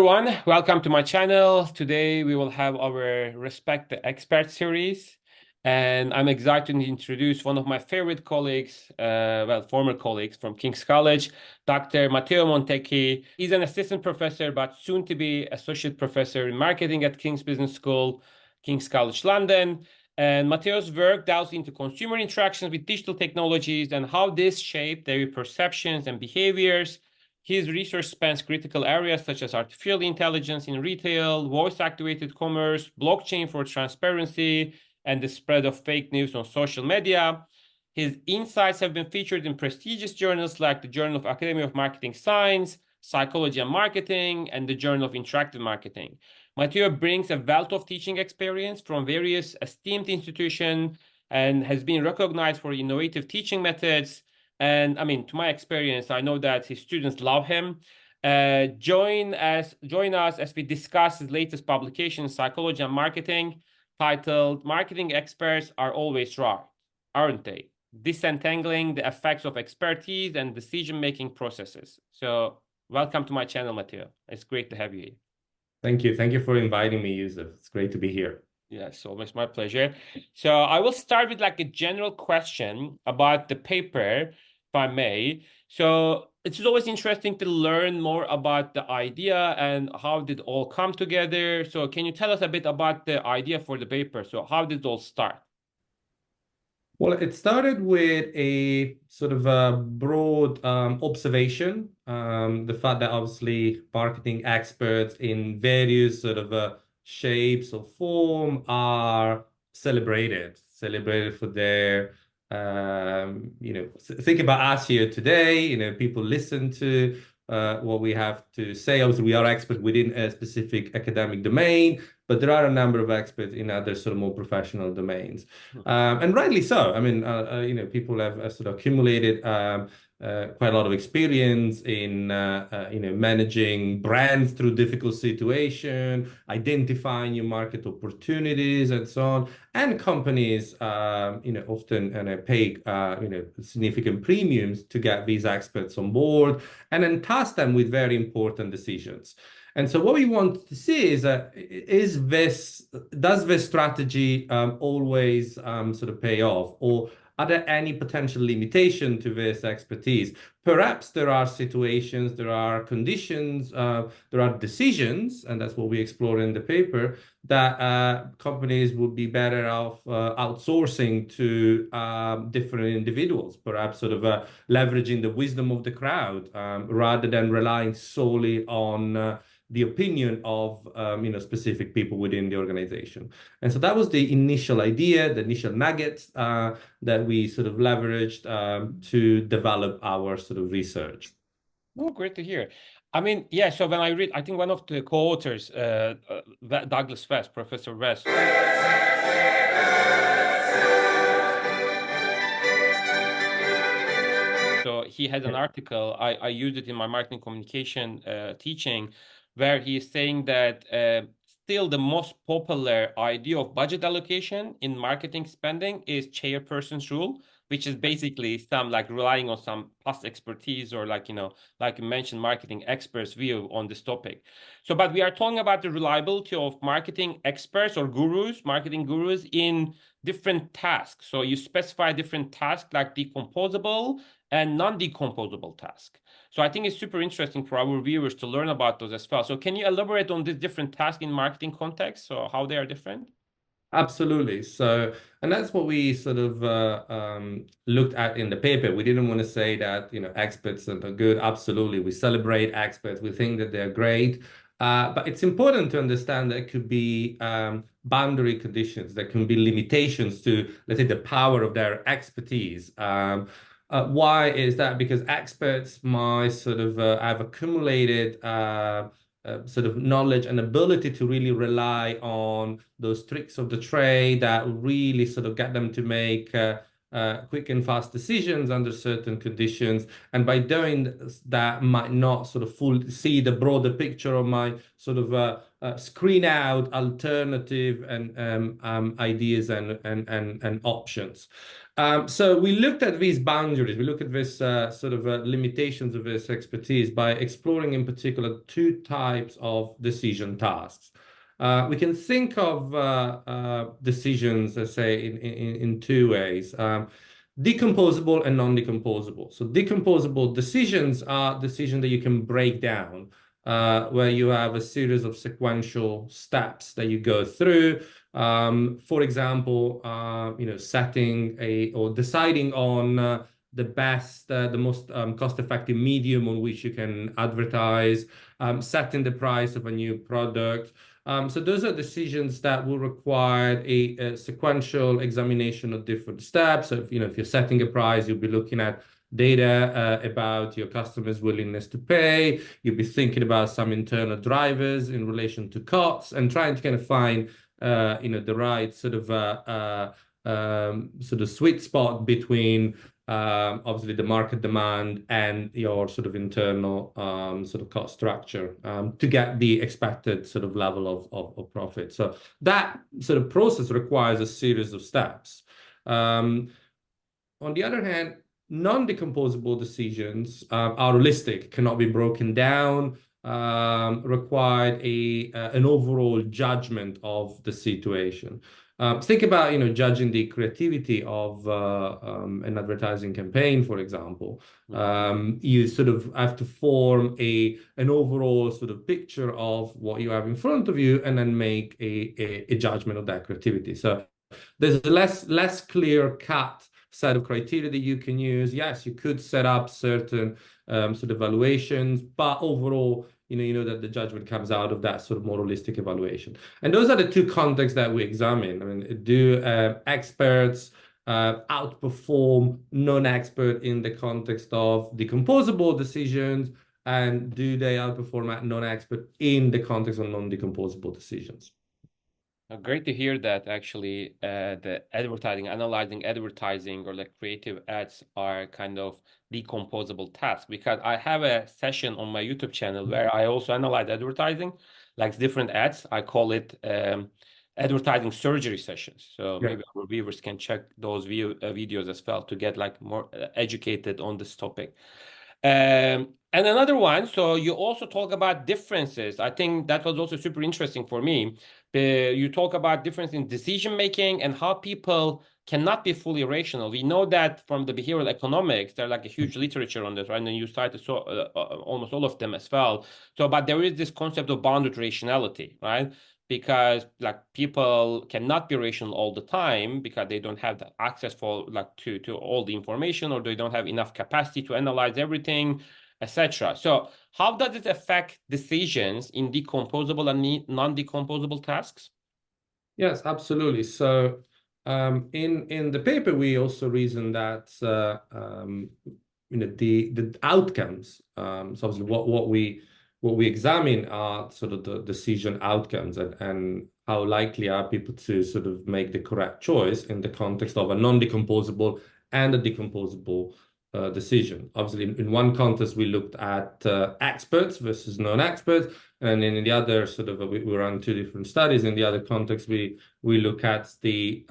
everyone, welcome to my channel. Today we will have our Respect the Expert series, and I'm excited to introduce one of my favorite colleagues, former colleagues from King's College, Dr. Matteo Montecchi. He's an assistant professor, but soon to be associate professor in marketing at King's Business School, King's College London. And Matteo's work delves into consumer interactions with digital technologies and how this shape their perceptions and behaviors. His research spans critical areas such as artificial intelligence in retail, voice-activated commerce, blockchain for transparency, and the spread of fake news on social media. His insights have been featured in prestigious journals like the Journal of Academy of Marketing Science, Psychology and Marketing, and the Journal of Interactive Marketing. Matteo brings a wealth of teaching experience from various esteemed institutions and has been recognized for innovative teaching methods. And I mean, to my experience, I know that his students love him. Join us as we discuss his latest publication, Psychology and Marketing, titled "Marketing Experts Are Always Right, Aren't They? Disentangling the Effects of Expertise and Decision-Making Processes." So welcome to my channel, Matteo. It's great to have you here. Thank you. Thank you for inviting me, Yusuf. It's great to be here. Yes, always my pleasure. So I will start with like a general question about the paper, if I may. So it's always interesting to learn more about the idea and how did it all come together. So can you tell us a bit about the idea for the paper? So how did it all start? Well, it started with a sort of a broad observation. The fact that obviously marketing experts in various sort of shapes or form are celebrated for their, think about us here today. People listen to what we have to say. Obviously, we are experts within a specific academic domain, but there are a number of experts in other sort of more professional domains, and rightly so. I mean, people have sort of accumulated quite a lot of experience in managing brands through difficult situation, identifying new market opportunities, and so on. And companies, often pay significant premiums to get these experts on board and then task them with very important decisions. And so what we want to see is does this strategy always sort of pay off, or are there any potential limitation to this expertise? Perhaps there are situations, there are conditions, there are decisions, and that's what we explore in the paper, that companies would be better off outsourcing to different individuals, perhaps sort of leveraging the wisdom of the crowd rather than relying solely on the opinion of specific people within the organization. And so that was the initial idea, the initial nuggets that we sort of leveraged to develop our sort of research. Oh, great to hear. I mean, yeah, so when I read, I think one of the co-authors, Douglas West, Professor West. So he had an article, I used it in my marketing communication teaching, where he is saying that still the most popular idea of budget allocation in marketing spending is chairperson's rule, which is basically some like relying on some past expertise or like you mentioned, marketing experts' view on this topic. So, but we are talking about the reliability of marketing experts or gurus, marketing gurus in different tasks. So you specify different tasks like decomposable and non-decomposable task. So I think it's super interesting for our viewers to learn about those as well. So can you elaborate on these different tasks in marketing context, so how they are different? Absolutely. So, and that's what we sort of looked at in the paper. We didn't want to say that, experts are good. Absolutely. We celebrate experts. We think that they're great. But it's important to understand that it could be boundary conditions. There can be limitations to, let's say, the power of their expertise. Why is that? Because experts might sort of have accumulated sort of knowledge and ability to really rely on those tricks of the trade that really sort of get them to make quick and fast decisions under certain conditions. And by doing that, might not sort of fully see the broader picture, or might sort of screen out alternative and ideas and options. So we looked at these boundaries. We look at this limitations of this expertise by exploring in particular two types of decision tasks. We can think of decisions, let's say, in two ways. Decomposable and non-decomposable. So decomposable decisions are decisions that you can break down, where you have a series of sequential steps that you go through. For example, setting or deciding on the best, the most cost-effective medium on which you can advertise, setting the price of a new product. So those are decisions that will require a sequential examination of different steps. So if you're setting a price, you'll be looking at data about your customers' willingness to pay. You'll be thinking about some internal drivers in relation to costs and trying to kind of find the right sort of sweet spot between obviously the market demand and your sort of internal sort of cost structure to get the expected sort of level of profit. So that sort of process requires a series of steps. On the other hand, non-decomposable decisions are holistic, cannot be broken down, require an overall judgment of the situation. Think about, judging the creativity of an advertising campaign, for example. You sort of have to form an overall sort of picture of what you have in front of you and then make a judgment of that creativity. So there's a less clear-cut set of criteria that you can use. Yes, you could set up certain sort of evaluations, but overall, you know that the judgment comes out of that sort of more holistic evaluation. And those are the two contexts that we examine. I mean, do experts outperform non-expert in the context of decomposable decisions, and do they outperform non-expert in the context of non-decomposable decisions? Great to hear that actually the analyzing advertising or like creative ads are kind of decomposable tasks, because I have a session on my YouTube channel where I also analyze advertising, like different ads. I call it advertising surgery sessions. So maybe our viewers can check those videos as well to get like more educated on this topic. And another one, so you also talk about differences. I think that was also super interesting for me. You talk about difference in decision making and how people cannot be fully rational. We know that from the behavioral economics, there's like a huge literature on this, right? And you cited almost all of them as well. So, but there is this concept of bounded rationality, right? Because like people cannot be rational all the time because they don't have the access for like to all the information, or they don't have enough capacity to analyze everything, etc. So how does it affect decisions in decomposable and non-decomposable tasks? Yes, absolutely. So in the paper, we also reason that the outcomes. So obviously, what we examine are sort of the decision outcomes, and how likely are people to sort of make the correct choice in the context of a non-decomposable and a decomposable decision. Obviously, in one context, we looked at experts versus non-experts, and in the other sort of we ran two different studies. In the other context, we look at the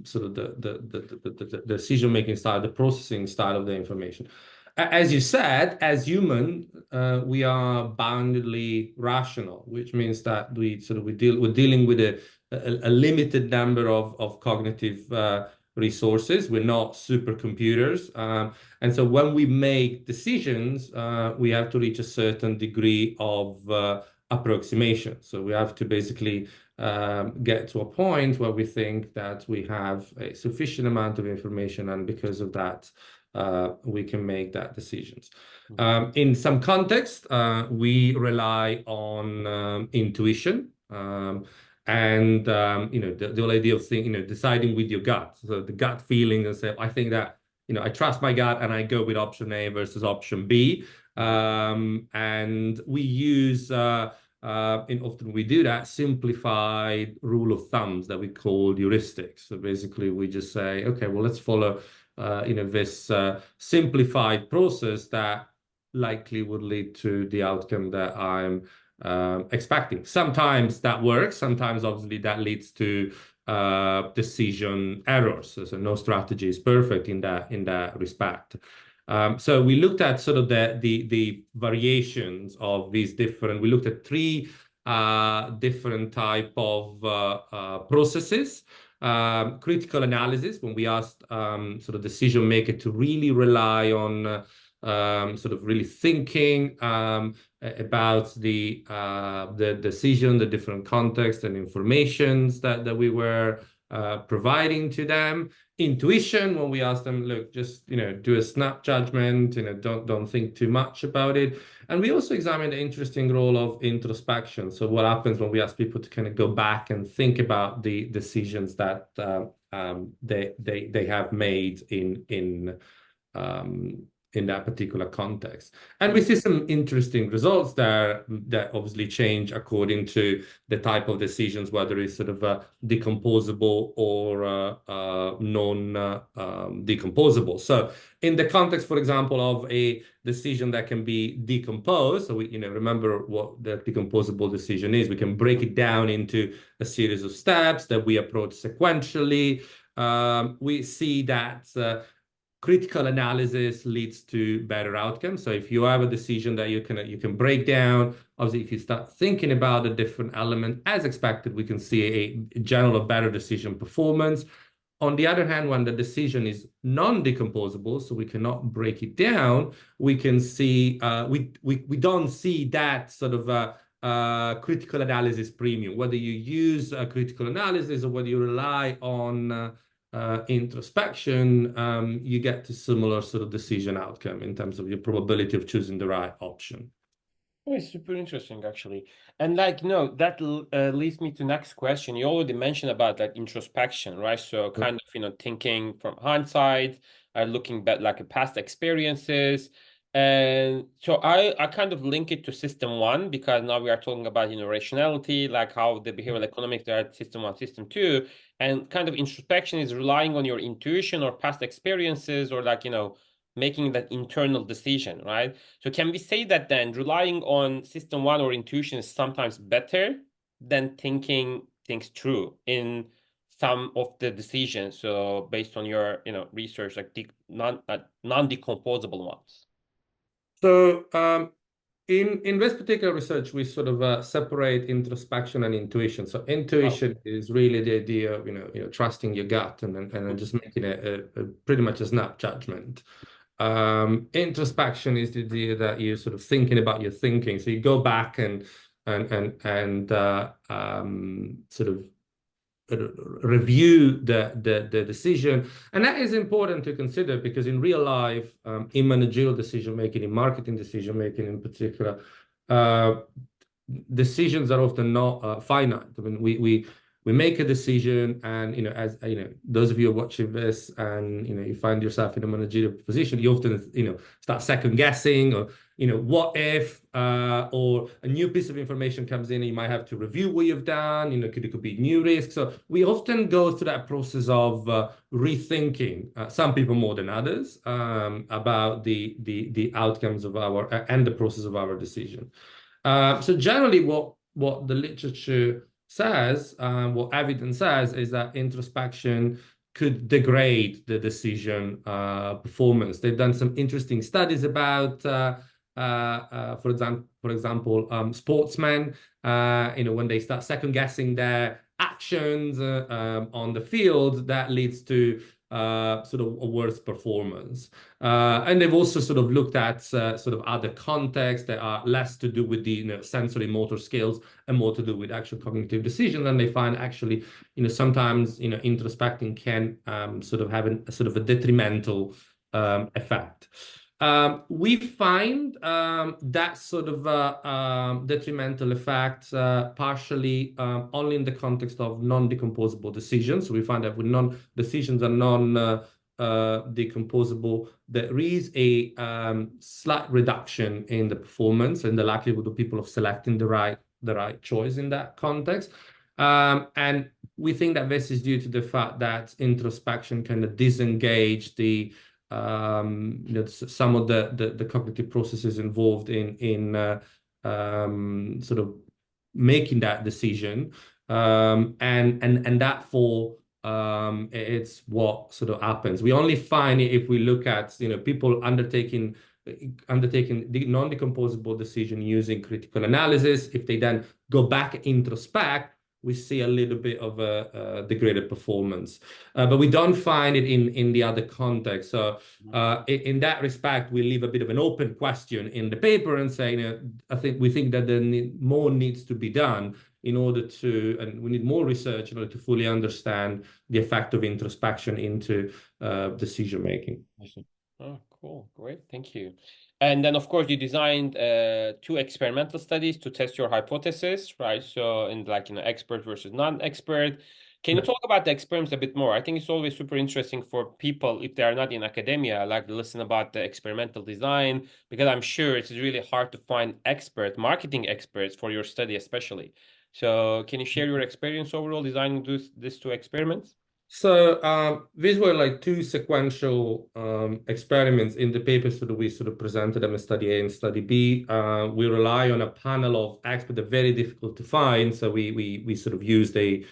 sort of the decision-making style, the processing style of the information. As you said, as human, we are boundedly rational, which means that we're dealing with a limited number of cognitive resources. We're not supercomputers. And so when we make decisions, we have to reach a certain degree of approximation. So we have to basically get to a point where we think that we have a sufficient amount of information, and because of that, we can make that decisions. In some context, we rely on intuition. And the whole idea of deciding with your gut, so the gut feeling, and say, I think that I trust my gut, and I go with option A versus option B. And we use often we do that simplified rule of thumbs that we call heuristics. So basically, we just say, okay, well, let's follow this simplified process that likely would lead to the outcome that I'm expecting. Sometimes that works. Sometimes, obviously, that leads to decision errors. So no strategy is perfect in that respect. So we looked at sort of the variations of these different. We looked at three different type of processes. Critical analysis, when we asked sort of decision maker to really rely on sort of really thinking about the decision, the different context and informations that we were providing to them. Intuition, when we ask them, look, just do a snap judgment, don't think too much about it. And we also examined the interesting role of introspection. So what happens when we ask people to kind of go back and think about the decisions that they have made in that particular context. And we see some interesting results there that obviously change according to the type of decisions, whether it's sort of decomposable or non-decomposable. So in the context, for example, of a decision that can be decomposed, so we remember what the decomposable decision is. We can break it down into a series of steps that we approach sequentially. We see that critical analysis leads to better outcomes. So if you have a decision that you can break down, obviously, if you start thinking about a different element as expected, we can see a general better decision performance. On the other hand, when the decision is non-decomposable, so we cannot break it down, we can see we don't see that sort of critical analysis premium. Whether you use a critical analysis or whether you rely on introspection, you get to similar sort of decision outcome in terms of your probability of choosing the right option. Oh, it's super interesting, actually. And like, that leads me to next question. You already mentioned about like introspection, right? So kind of, thinking from hindsight, looking back like at past experiences. And so I kind of link it to system one because now we are talking about, rationality, like how the behavioral economics are at system one, system two. And kind of introspection is relying on your intuition or past experiences or like, making that internal decision, right? So can we say that then relying on system one or intuition is sometimes better than thinking things through in some of the decisions? So based on your, research, like non-decomposable ones. So in this particular research, we sort of separate introspection and intuition. So intuition is really the idea of trusting your gut and then just making a pretty much a snap judgment. Introspection is the idea that you're sort of thinking about your thinking. So you go back and sort of review the decision. And that is important to consider because in real life, in managerial decision making, in marketing decision making in particular, decisions are often not finite. I mean, we make a decision, and as those of you who are watching this, and you find yourself in a managerial position, you often start second guessing, or what if, or a new piece of information comes in, and you might have to review what you've done. It could be new risks. So we often go through that process of rethinking. Some people more than others about the outcomes of our and the process of our decision. So generally, what the literature says, what evidence says, is that introspection could degrade the decision performance. They've done some interesting studies about, for example, sportsmen. When they start second guessing their actions on the field, that leads to sort of a worse performance. And they've also sort of looked at sort of other contexts that are less to do with the sensory motor skills and more to do with actual cognitive decisions. And they find actually, sometimes introspecting can sort of have a sort of a detrimental effect. We find that sort of detrimental effect partially only in the context of non-decomposable decisions. So we find that when decisions are non-decomposable, there is a slight reduction in the performance and the likelihood of people of selecting the right choice in that context. And we think that this is due to the fact that introspection kind of disengage some of the cognitive processes involved in sort of making that decision. And that for it's what sort of happens. We only find it if we look at people undertaking the non-decomposable decision using critical analysis. If they then go back introspect, we see a little bit of a degraded performance, but we don't find it in the other context. So in that respect, we leave a bit of an open question in the paper and say, we think that more needs to be done in order to, and we need more research in order to fully understand the effect of introspection into decision making. Oh, cool. Great. Thank you. And then, of course, you designed two experimental studies to test your hypothesis, right? So, in like, expert versus non-expert. Can you talk about the experiments a bit more? I think it's always super interesting for people, if they are not in academia, like to listen about the experimental design, because I'm sure it's really hard to find marketing experts for your study, especially. So, can you share your experience overall designing these two experiments? So these were like two sequential experiments in the papers that we sort of presented them as study A and study B. We rely on a panel of experts that are very difficult to find. So we sort of used a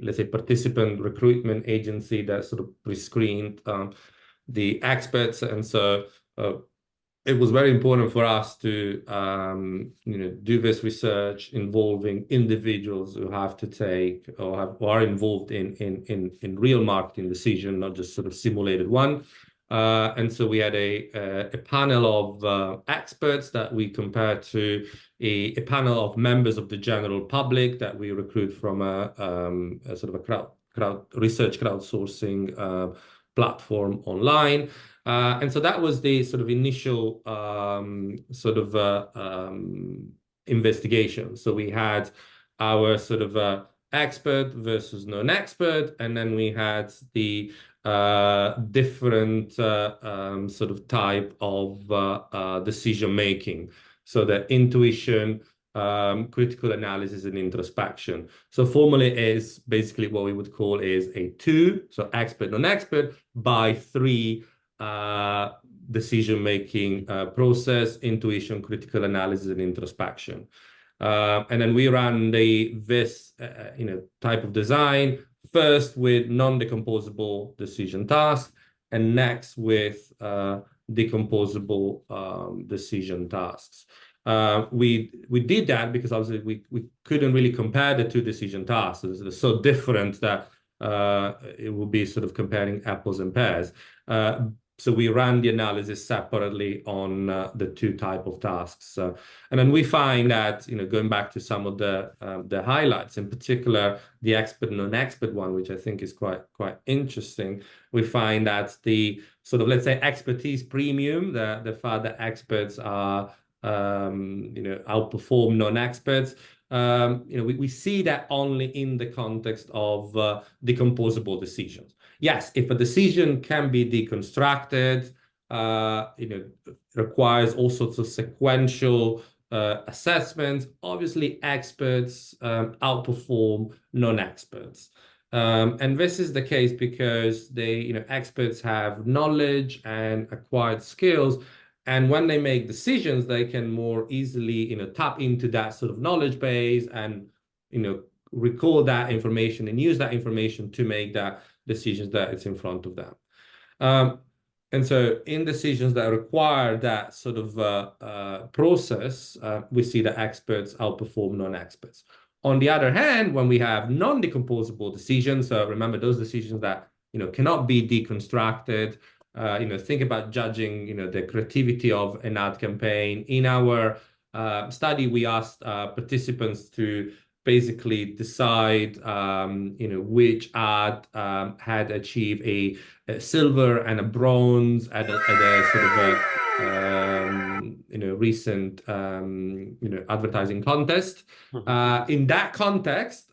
let's say participant recruitment agency that sort of pre-screened the experts, and so it was very important for us to do this research involving individuals who have to take or are involved in real marketing decision, not just sort of simulated one. And so we had a panel of experts that we compared to a panel of members of the general public that we recruit from a sort of a research crowdsourcing platform online. And so that was the sort of initial investigation. So we had our sort of expert versus non-expert, and then we had the different sort of type of decision making. So the intuition, critical analysis, and introspection. So formally is basically what we would call is a 2, so expert, non-expert, by 3 decision-making process, intuition, critical analysis, and introspection. And then we ran this type of design first with non-decomposable decision tasks, and next with decomposable decision tasks. We did that because obviously we couldn't really compare the two decision tasks. They're so different that it would be sort of comparing apples and pears. So we ran the analysis separately on the two type of tasks. And then we find that, going back to some of the highlights, in particular, the expert, non-expert one, which I think is quite interesting, we find that the sort of, let's say, expertise premium, the fact that experts are, outperform non-experts, we see that only in the context of decomposable decisions. Yes, if a decision can be deconstructed, requires all sorts of sequential assessments. Obviously, experts outperform non-experts. And this is the case because experts have knowledge and acquired skills. And when they make decisions, they can more easily, tap into that sort of knowledge base and, recall that information and use that information to make that decisions that it's in front of them. And so in decisions that require that sort of process, we see that experts outperform non-experts. On the other hand, when we have non-decomposable decisions, so remember those decisions that cannot be deconstructed, think about judging the creativity of an ad campaign. In our study, we asked participants to basically decide which ad had achieved a silver and a bronze at a sort of a recent advertising contest. In that context,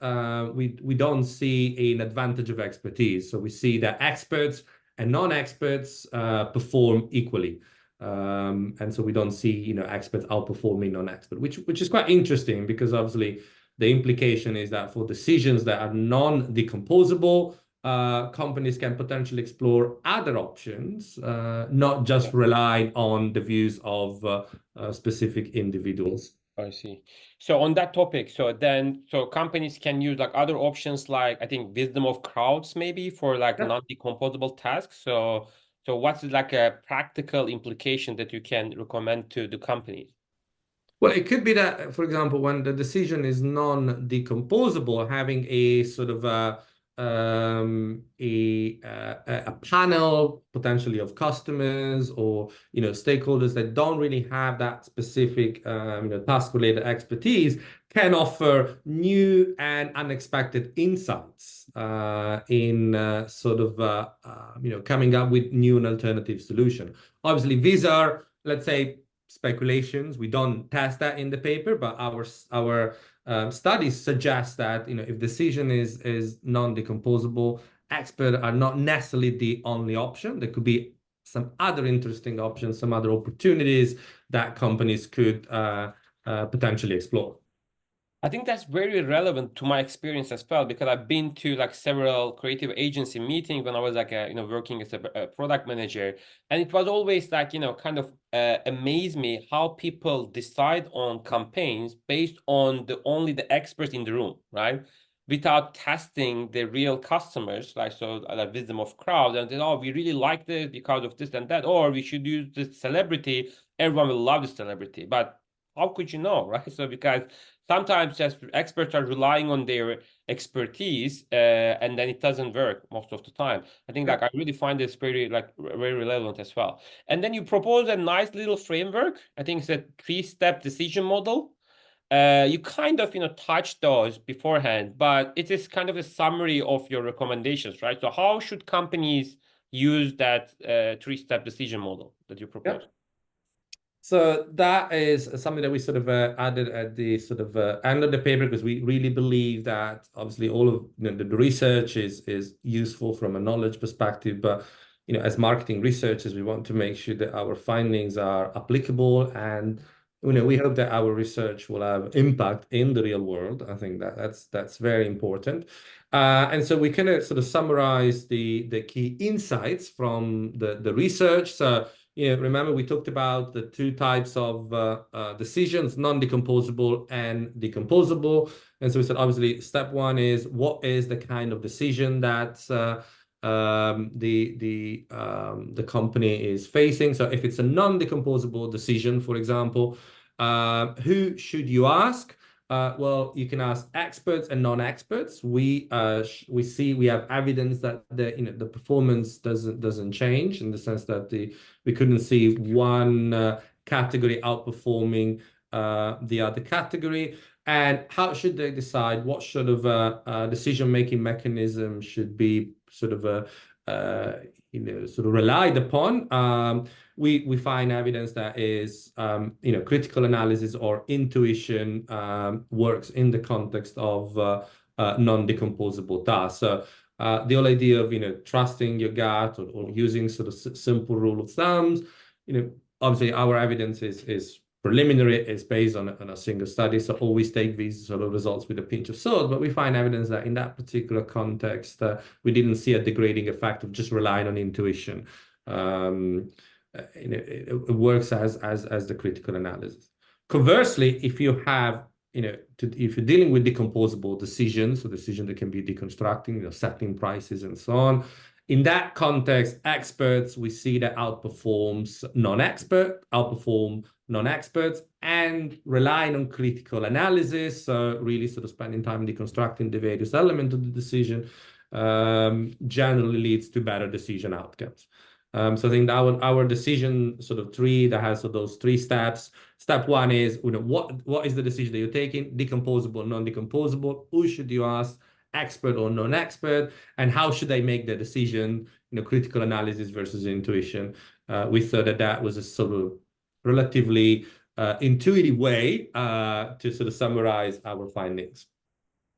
we don't see an advantage of expertise. So we see that experts and non-experts perform equally. And so we don't see experts outperforming non-expert, which is quite interesting because obviously the implication is that for decisions that are non-decomposable, companies can potentially explore other options, not just rely on the views of specific individuals. I see. So on that topic, so companies can use like other options like I think wisdom of crowds maybe for like Yeah. non-decomposable tasks. So what's like a practical implication that you can recommend to the companies? Well, it could be that, for example, when the decision is non-decomposable, having a sort of a panel potentially of customers or stakeholders that don't really have that specific task-related expertise can offer new and unexpected insights in coming up with new and alternative solution. Obviously, these are, let's say, speculations. We don't test that in the paper, but our studies suggest that if decision is non-decomposable, experts are not necessarily the only option. There could be some other interesting options, some other opportunities that companies could potentially explore. I think that's very relevant to my experience as well because I've been to like several creative agency meetings when I was like working as a product manager, and it was always like kind of amaze me how people decide on campaigns based on the only the experts in the room, right? Without testing the real customers, like so like wisdom of crowd, and then oh we really like this because of this and that, or we should use this celebrity, everyone will love the celebrity, but how could you know, right? So because sometimes just experts are relying on their expertise, and then it doesn't work most of the time. I think Yeah. like I really find this very relevant as well. And then you propose a nice little framework. I think it's a three-step decision model. You kind of touch those beforehand, but it is kind of a summary of your recommendations, right? So how should companies use that three-step decision model that you Yeah. propose? So that is something that we sort of added at the sort of end of the paper because we really believe that obviously all of the research is useful from a knowledge perspective, but as marketing researchers, we want to make sure that our findings are applicable and we hope that our research will have impact in the real world. I think that's very important. And so we kind of sort of summarize the key insights from the research. So remember we talked about the two types of decisions, non-decomposable and decomposable. And so we said, obviously, step one is what is the kind of decision that the company is facing. So if it's a non-decomposable decision, for example, who should you ask? Well, you can ask experts and non-experts. We have evidence that the performance doesn't change in the sense that we couldn't see one category outperforming the other category. And how should they decide what sort of decision-making mechanism should be sort of relied upon? We find evidence that is critical analysis or intuition works in the context of non-decomposable tasks. So the whole idea of trusting your gut or using sort of simple rule of thumbs, obviously our evidence is preliminary, it's based on a single study, so always take these sort of results with a pinch of salt. But we find evidence that in that particular context, we didn't see a degrading effect of just relying on intuition. It works as the critical analysis. Conversely, if you have if you're dealing with decomposable decisions, so decisions that can be deconstructing, setting prices and so on, in that context, experts we see that outperform non-experts, and relying on critical analysis, so really sort of spending time deconstructing the various elements of the decision, generally leads to better decision outcomes. So I think our decision sort of tree that has those three steps. Step one is, what is the decision that you're taking? Decomposable, non-decomposable. Who should you ask? Expert or non-expert? And how should they make the decision? Critical analysis versus intuition. We thought that was a sort of relatively intuitive way to sort of summarize our findings.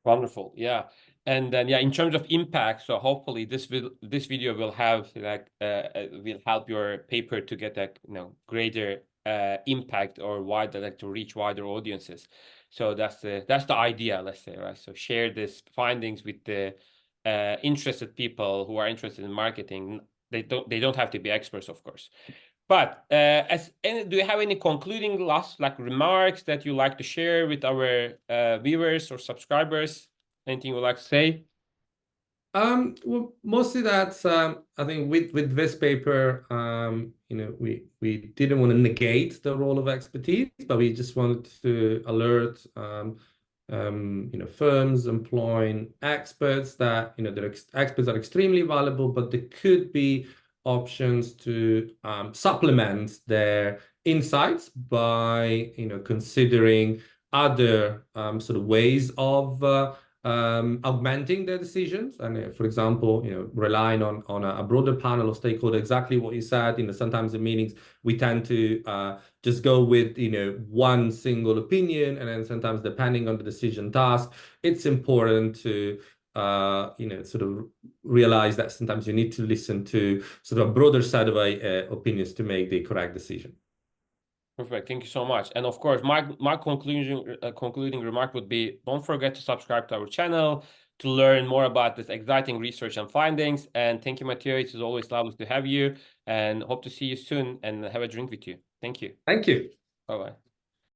Wonderful. Yeah. And then yeah, in terms of impact, so hopefully this video will have like will help your paper to get a greater impact or wider, like to reach wider audiences. So that's the idea, let's say, right? So share this findings with the interested people who are interested in marketing. They don't have to be experts, of course. But do you have any concluding last remarks that you like to share with our viewers or subscribers? Anything you'd like to say? Well, mostly that's I think with this paper, we didn't want to negate the role of expertise, but we just wanted to alert firms employing experts that their experts are extremely valuable, but there could be options to supplement their insights by considering other sort of ways of augmenting their decisions. And for example, relying on a broader panel of stakeholders, exactly what you said. Sometimes in meetings we tend to just go with one single opinion, and then sometimes depending on the decision task, it's important to sort of realize that sometimes you need to listen to sort of a broader set of opinions to make the correct decision. Perfect. Thank you so much. And of course, my concluding remark would be: don't forget to subscribe to our channel to learn more about this exciting research and findings. And thank you, Matteo. It is always lovely to have you, and hope to see you soon and have a drink with you. Thank you. Thank you. Bye bye.